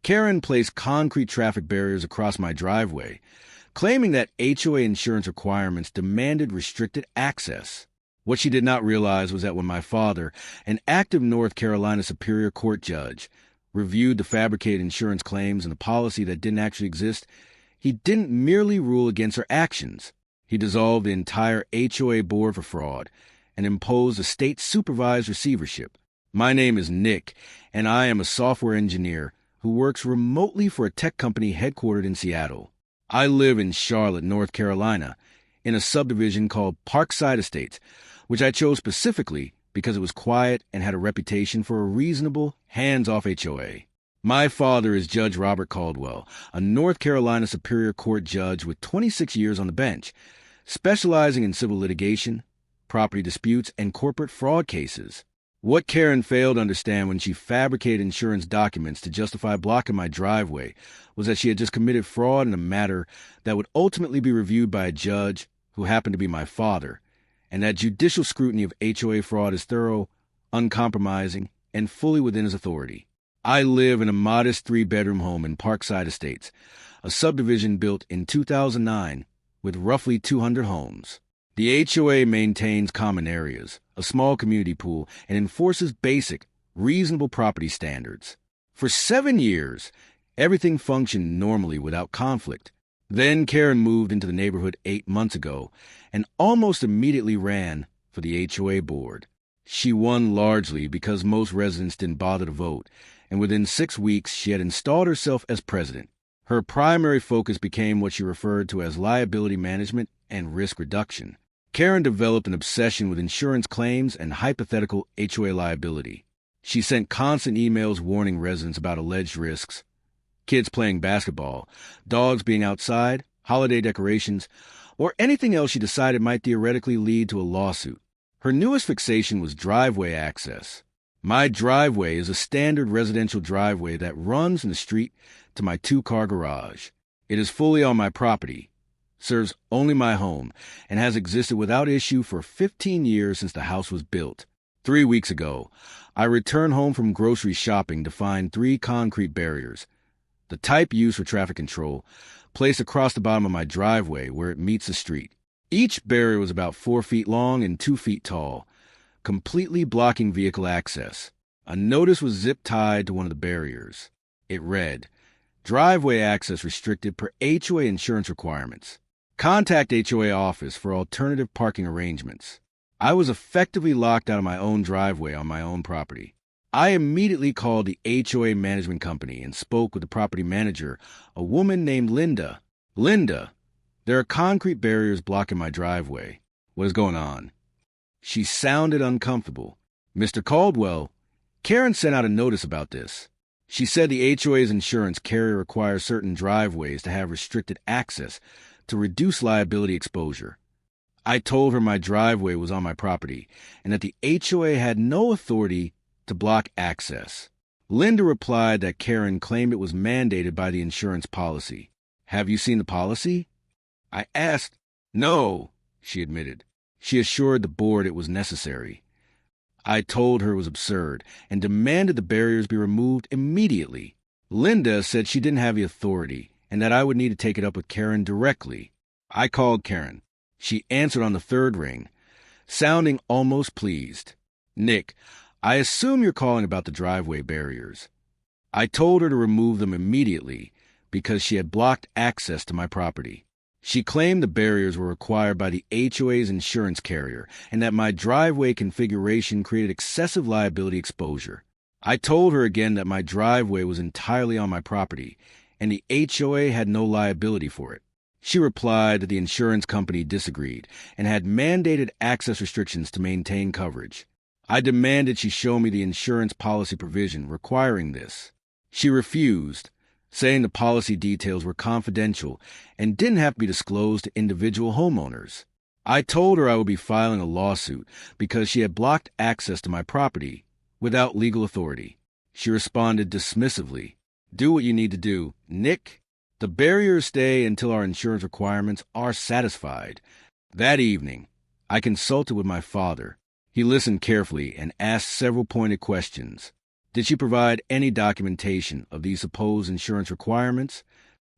Karen placed concrete traffic barriers across my driveway, claiming that HOA insurance requirements demanded restricted access. What she did not realize was that when my father, an active North Carolina Superior Court judge, reviewed the fabricated insurance claims and the policy that didn't actually exist, he didn't merely rule against her actions. He dissolved the entire HOA board for fraud and imposed a state-supervised receivership. My name is Nick, and I am a software engineer who works remotely for a tech company headquartered in Seattle. I live in Charlotte, North Carolina, in a subdivision called Parkside Estates, which I chose specifically because it was quiet and had a reputation for a reasonable, hands-off HOA. My father is Judge Robert Caldwell, a North Carolina Superior Court judge with 26 years on the bench, specializing in civil litigation, property disputes, and corporate fraud cases. What Karen failed to understand when she fabricated insurance documents to justify blocking my driveway was that she had just committed fraud in a matter that would ultimately be reviewed by a judge who happened to be my father, and that judicial scrutiny of HOA fraud is thorough, uncompromising, and fully within his authority. I live in a modest 3-bedroom home in Parkside Estates, a subdivision built in 2009 with roughly 200 homes. The HOA maintains common areas, a small community pool, and enforces basic, reasonable property standards. For 7 years, everything functioned normally without conflict. Then Karen moved into the neighborhood 8 months ago and almost immediately ran for the HOA board. She won largely because most residents didn't bother to vote, and within 6 weeks she had installed herself as president. Her primary focus became what she referred to as liability management and risk reduction. Karen developed an obsession with insurance claims and hypothetical HOA liability. She sent constant emails warning residents about alleged risks: kids playing basketball, dogs being outside, holiday decorations, or anything else she decided might theoretically lead to a lawsuit. Her newest fixation was driveway access. My driveway is a standard residential driveway that runs from the street to my 2-car garage. It is fully on my property, serves only my home, and has existed without issue for 15 years since the house was built. 3 weeks ago, I returned home from grocery shopping to find 3 concrete barriers, the type used for traffic control, placed across the bottom of my driveway where it meets the street. Each barrier was about 4 feet long and 2 feet tall, completely blocking vehicle access. A notice was zip-tied to one of the barriers. It read, "Driveway access restricted per HOA insurance requirements. Contact HOA office for alternative parking arrangements." I was effectively locked out of my own driveway on my own property. I immediately called the HOA management company and spoke with the property manager, a woman named Linda. "Linda, there are concrete barriers blocking my driveway. What is going on?" She sounded uncomfortable. "Mr. Caldwell, Karen sent out a notice about this. She said the HOA's insurance carrier requires certain driveways to have restricted access to reduce liability exposure. I told her my driveway was on my property and that the HOA had no authority to block access." Linda replied that Karen claimed it was mandated by the insurance policy. "Have you seen the policy?" I asked. "No," she admitted. She assured the board it was necessary. I told her it was absurd and demanded the barriers be removed immediately. Linda said she didn't have the authority and that I would need to take it up with Karen directly. I called Karen. She answered on the 3rd ring, sounding almost pleased. "Nick, I assume you're calling about the driveway barriers." I told her to remove them immediately because she had blocked access to my property. She claimed the barriers were required by the HOA's insurance carrier and that my driveway configuration created excessive liability exposure. I told her again that my driveway was entirely on my property and the HOA had no liability for it. She replied that the insurance company disagreed and had mandated access restrictions to maintain coverage. I demanded she show me the insurance policy provision requiring this. She refused, saying the policy details were confidential and didn't have to be disclosed to individual homeowners. I told her I would be filing a lawsuit because she had blocked access to my property without legal authority. She responded dismissively, "Do what you need to do, Nick. The barriers stay until our insurance requirements are satisfied." That evening, I consulted with my father. He listened carefully and asked several pointed questions. Did she provide any documentation of these supposed insurance requirements?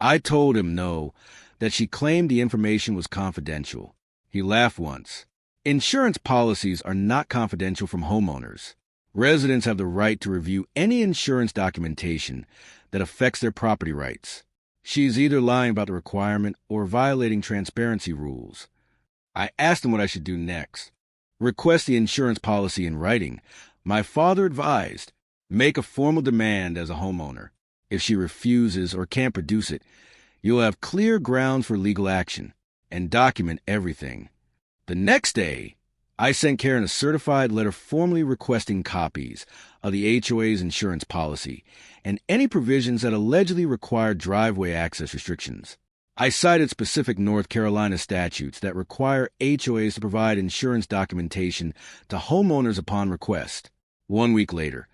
I told him no, that she claimed the information was confidential. He laughed once. Insurance policies are not confidential from homeowners. Residents have the right to review any insurance documentation that affects their property rights. She's either lying about the requirement or violating transparency rules. I asked him what I should do next. Request the insurance policy in writing. My father advised, make a formal demand as a homeowner. If she refuses or can't produce it, you'll have clear grounds for legal action, and document everything. The next day, I sent Karen a certified letter formally requesting copies of the HOA's insurance policy and any provisions that allegedly required driveway access restrictions. I cited specific North Carolina statutes that require HOAs to provide insurance documentation to homeowners upon request. 1 week later,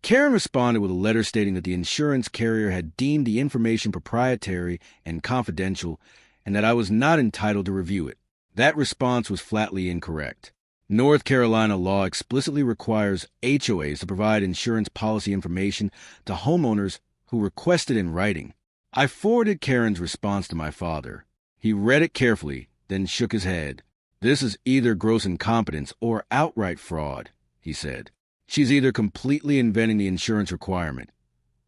Karen responded with a letter stating that the insurance carrier had deemed the information proprietary and confidential and that I was not entitled to review it. That response was flatly incorrect. North Carolina law explicitly requires HOAs to provide insurance policy information to homeowners who request it in writing. I forwarded Karen's response to my father. He read it carefully, then shook his head. This is either gross incompetence or outright fraud, he said. She's either completely inventing the insurance requirement,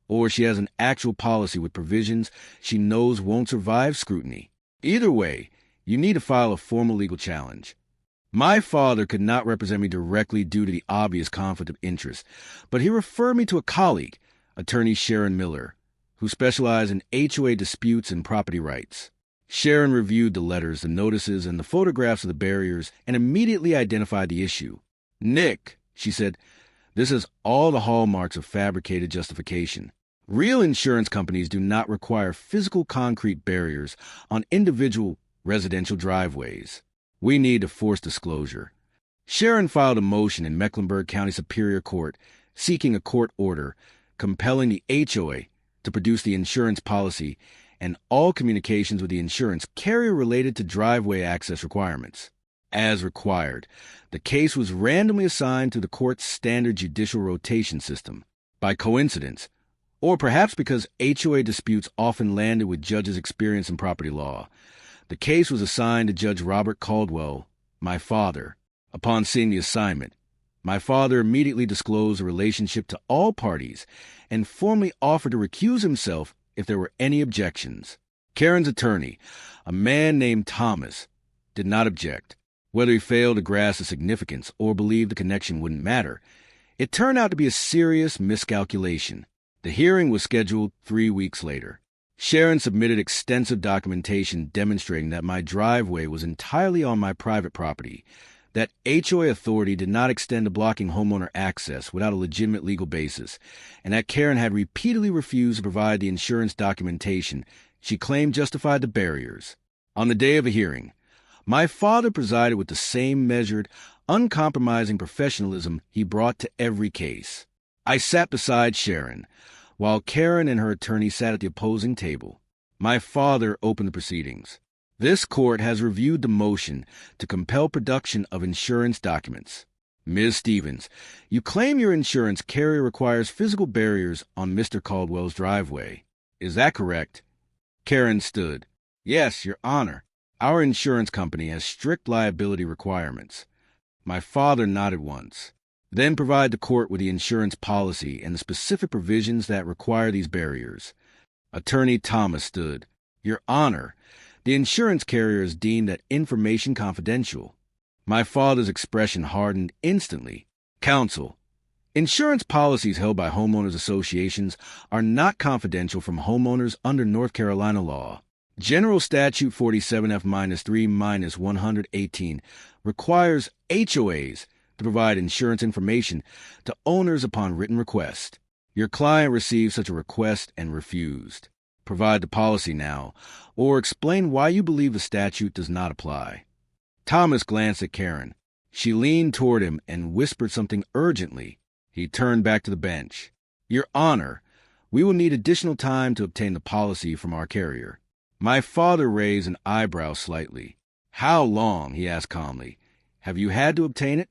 or she has an actual policy with provisions she knows won't survive scrutiny. Either way, you need to file a formal legal challenge. My father could not represent me directly due to the obvious conflict of interest, but he referred me to a colleague, attorney Sharon Miller, who specialized in HOA disputes and property rights. Sharon reviewed the letters, the notices, and the photographs of the barriers and immediately identified the issue. Nick, she said, this has all the hallmarks of fabricated justification. Real insurance companies do not require physical concrete barriers on individual residential driveways. We need to force disclosure. Sharon filed a motion in Mecklenburg County Superior Court seeking a court order compelling the HOA to produce the insurance policy and all communications with the insurance carrier related to driveway access requirements. As required, the case was randomly assigned to the court's standard judicial rotation system. By coincidence, or perhaps because HOA disputes often landed with judges experienced in property law, the case was assigned to Judge Robert Caldwell, my father. Upon seeing the assignment, my father immediately disclosed a relationship to all parties and formally offered to recuse himself if there were any objections. Karen's attorney, a man named Thomas, did not object. Whether he failed to grasp the significance or believed the connection wouldn't matter, it turned out to be a serious miscalculation. The hearing was scheduled 3 weeks later. Sharon submitted extensive documentation demonstrating that my driveway was entirely on my private property, that HOA authority did not extend to blocking homeowner access without a legitimate legal basis, and that Karen had repeatedly refused to provide the insurance documentation she claimed justified the barriers. On the day of a hearing, my father presided with the same measured, uncompromising professionalism he brought to every case. I sat beside Sharon, while Karen and her attorney sat at the opposing table. My father opened the proceedings. This court has reviewed the motion to compel production of insurance documents. Ms. Stevens, you claim your insurance carrier requires physical barriers on Mr. Caldwell's driveway. Is that correct? Karen stood. Yes, Your Honor. Our insurance company has strict liability requirements. My father nodded once. Then provide the court with the insurance policy and the specific provisions that require these barriers. Attorney Thomas stood. Your Honor, the insurance carrier has deemed that information confidential. My father's expression hardened instantly. Counsel, insurance policies held by homeowners associations are not confidential from homeowners under North Carolina law. General Statute 47F-3-118 requires HOAs to provide insurance information to owners upon written request. Your client received such a request and refused. Provide the policy now, or explain why you believe the statute does not apply. Thomas glanced at Karen. She leaned toward him and whispered something urgently. He turned back to the bench. Your Honor, we will need additional time to obtain the policy from our carrier. My father raised an eyebrow slightly. How long? He asked calmly. Have you had to obtain it?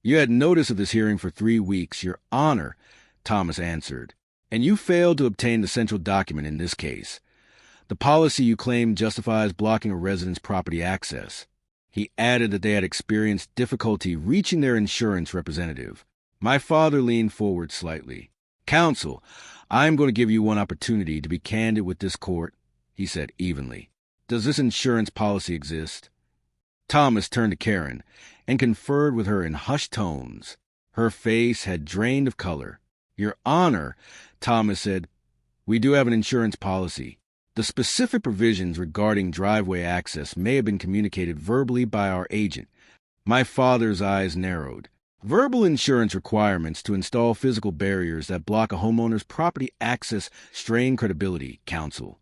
You had notice of this hearing for 3 weeks, Your Honor, Thomas answered. "And you failed to obtain the central document in this case. The policy you claim justifies blocking a resident's property access." He added that they had experienced difficulty reaching their insurance representative. My father leaned forward slightly. "Counsel, I am going to give you one opportunity to be candid with this court," he said evenly. "Does this insurance policy exist?" Thomas turned to Karen and conferred with her in hushed tones. Her face had drained of color. "Your Honor," Thomas said, "we do have an insurance policy. The specific provisions regarding driveway access may have been communicated verbally by our agent." My father's eyes narrowed. "Verbal insurance requirements to install physical barriers that block a homeowner's property access strain credibility, counsel."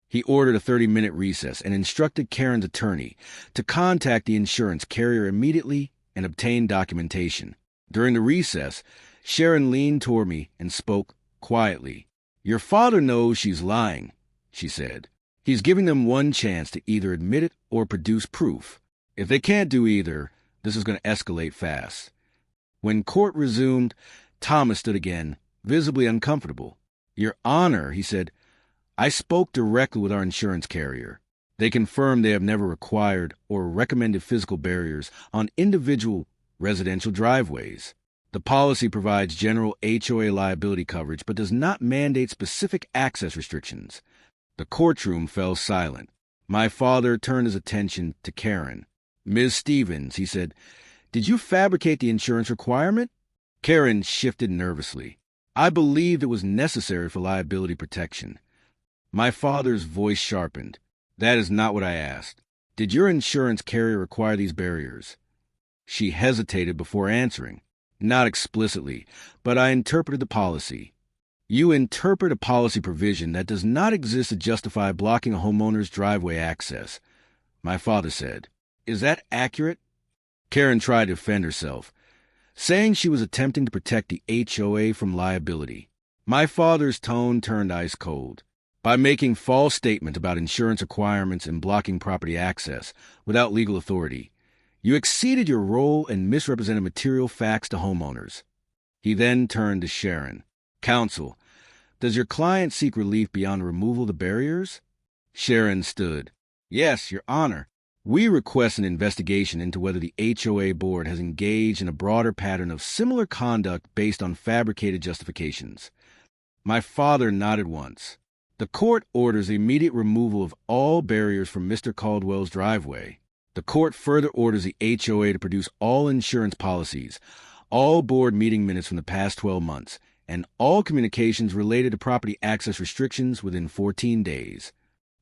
He ordered a 30-minute recess and instructed Karen's attorney to contact the insurance carrier immediately and obtain documentation. During the recess, Sharon leaned toward me and spoke quietly. "Your father knows she's lying," she said. "He's giving them one chance to either admit it or produce proof. If they can't do either, this is going to escalate fast." When court resumed, Thomas stood again, visibly uncomfortable. "Your Honor," he said, "I spoke directly with our insurance carrier. They confirmed they have never required or recommended physical barriers on individual residential driveways. The policy provides general HOA liability coverage but does not mandate specific access restrictions." The courtroom fell silent. My father turned his attention to Karen. "Ms. Stevens," he said, "did you fabricate the insurance requirement?" Karen shifted nervously. "I believed it was necessary for liability protection." My father's voice sharpened. "That is not what I asked. Did your insurance carrier require these barriers?" She hesitated before answering. "Not explicitly, but I interpreted the policy." "You interpret a policy provision that does not exist to justify blocking a homeowner's driveway access," my father said. "Is that accurate?" Karen tried to defend herself, saying she was attempting to protect the HOA from liability. My father's tone turned ice cold. "By making false statements about insurance requirements and blocking property access without legal authority, you exceeded your role and misrepresented material facts to homeowners." He then turned to Sharon. "Counsel, does your client seek relief beyond the removal of the barriers?" Sharon stood. "Yes, Your Honor. We request an investigation into whether the HOA board has engaged in a broader pattern of similar conduct based on fabricated justifications." My father nodded once. "The court orders the immediate removal of all barriers from Mr. Caldwell's driveway. The court further orders the HOA to produce all insurance policies, all board meeting minutes from the past 12 months, and all communications related to property access restrictions within 14 days.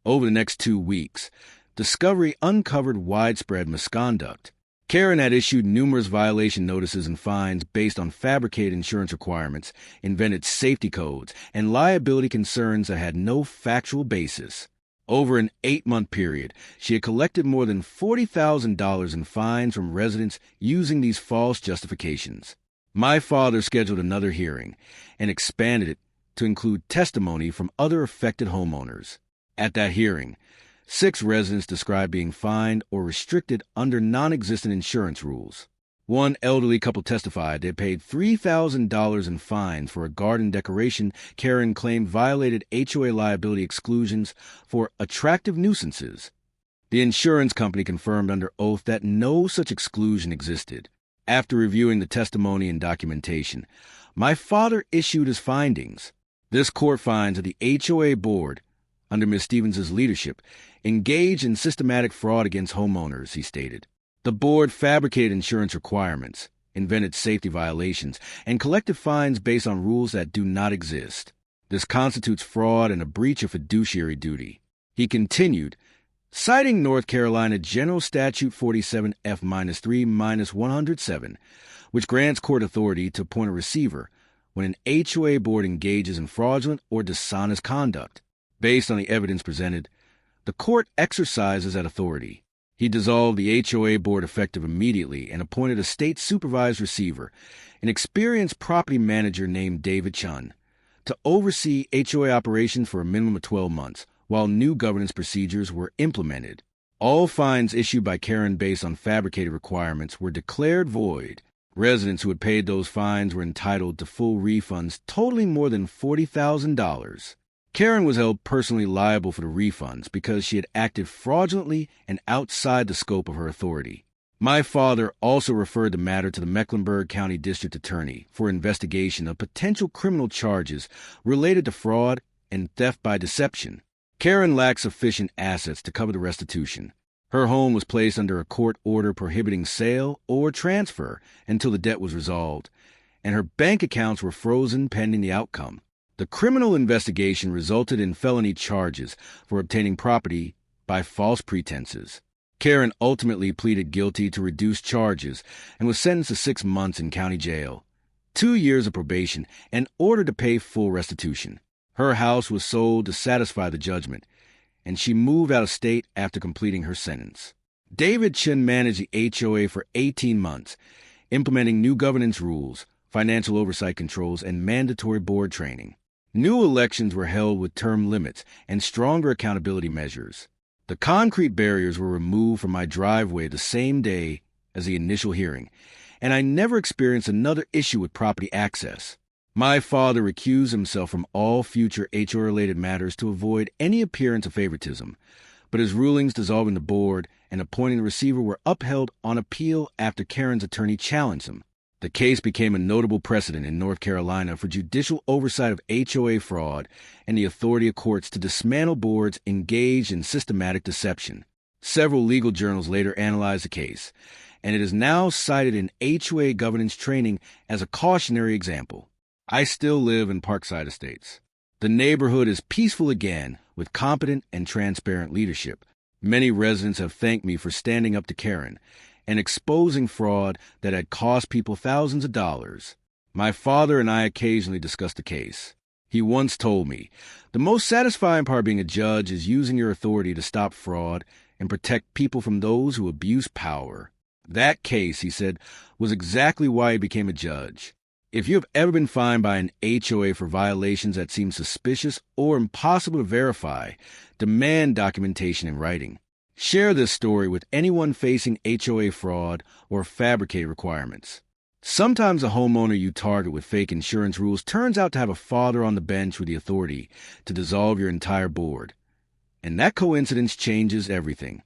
Over the next 2 weeks, discovery uncovered widespread misconduct. Karen had issued numerous violation notices and fines based on fabricated insurance requirements, invented safety codes, and liability concerns that had no factual basis. Over an 8-month period, she had collected more than $40,000 in fines from residents using these false justifications. My father scheduled another hearing and expanded it to include testimony from other affected homeowners. At that hearing, 6 residents described being fined or restricted under non-existent insurance rules. One elderly couple testified they paid $3,000 in fines for a garden decoration Karen claimed violated HOA liability exclusions for attractive nuisances. The insurance company confirmed under oath that no such exclusion existed. After reviewing the testimony and documentation, my father issued his findings. This court finds that the HOA board, under Ms. Stevens' leadership, engaged in systematic fraud against homeowners, he stated. The board fabricated insurance requirements, invented safety violations, and collected fines based on rules that do not exist. This constitutes fraud and a breach of fiduciary duty. He continued, citing North Carolina General Statute 47F-3-107, which grants court authority to appoint a receiver when an HOA board engages in fraudulent or dishonest conduct. Based on the evidence presented, the court exercises that authority. He dissolved the HOA board effective immediately and appointed a state-supervised receiver, an experienced property manager named David Chun, to oversee HOA operations for a minimum of 12 months, while new governance procedures were implemented. All fines issued by Karen based on fabricated requirements were declared void. Residents who had paid those fines were entitled to full refunds totaling more than $40,000. Karen was held personally liable for the refunds because she had acted fraudulently and outside the scope of her authority. My father also referred the matter to the Mecklenburg County District Attorney for investigation of potential criminal charges related to fraud and theft by deception. Karen lacked sufficient assets to cover the restitution. Her home was placed under a court order prohibiting sale or transfer until the debt was resolved, and her bank accounts were frozen pending the outcome. The criminal investigation resulted in felony charges for obtaining property by false pretenses. Karen ultimately pleaded guilty to reduced charges and was sentenced to 6 months in county jail, 2 years of probation, and ordered to pay full restitution. Her house was sold to satisfy the judgment, and she moved out of state after completing her sentence. David Chin managed the HOA for 18 months, implementing new governance rules, financial oversight controls, and mandatory board training. New elections were held with term limits and stronger accountability measures. The concrete barriers were removed from my driveway the same day as the initial hearing, and I never experienced another issue with property access. My father recused himself from all future HOA-related matters to avoid any appearance of favoritism, but his rulings dissolving the board and appointing the receiver were upheld on appeal after Karen's attorney challenged him. The case became a notable precedent in North Carolina for judicial oversight of HOA fraud and the authority of courts to dismantle boards engaged in systematic deception. Several legal journals later analyzed the case, and it is now cited in HOA governance training as a cautionary example. I still live in Parkside Estates. The neighborhood is peaceful again with competent and transparent leadership. Many residents have thanked me for standing up to Karen and exposing fraud that had cost people thousands of dollars. My father and I occasionally discuss the case. He once told me, "The most satisfying part of being a judge is using your authority to stop fraud and protect people from those who abuse power." That case, he said, was exactly why he became a judge. If you have ever been fined by an HOA for violations that seem suspicious or impossible to verify, demand documentation in writing. Share this story with anyone facing HOA fraud or fabricate requirements. Sometimes a homeowner you target with fake insurance rules turns out to have a father on the bench with the authority to dissolve your entire board. And that coincidence changes everything.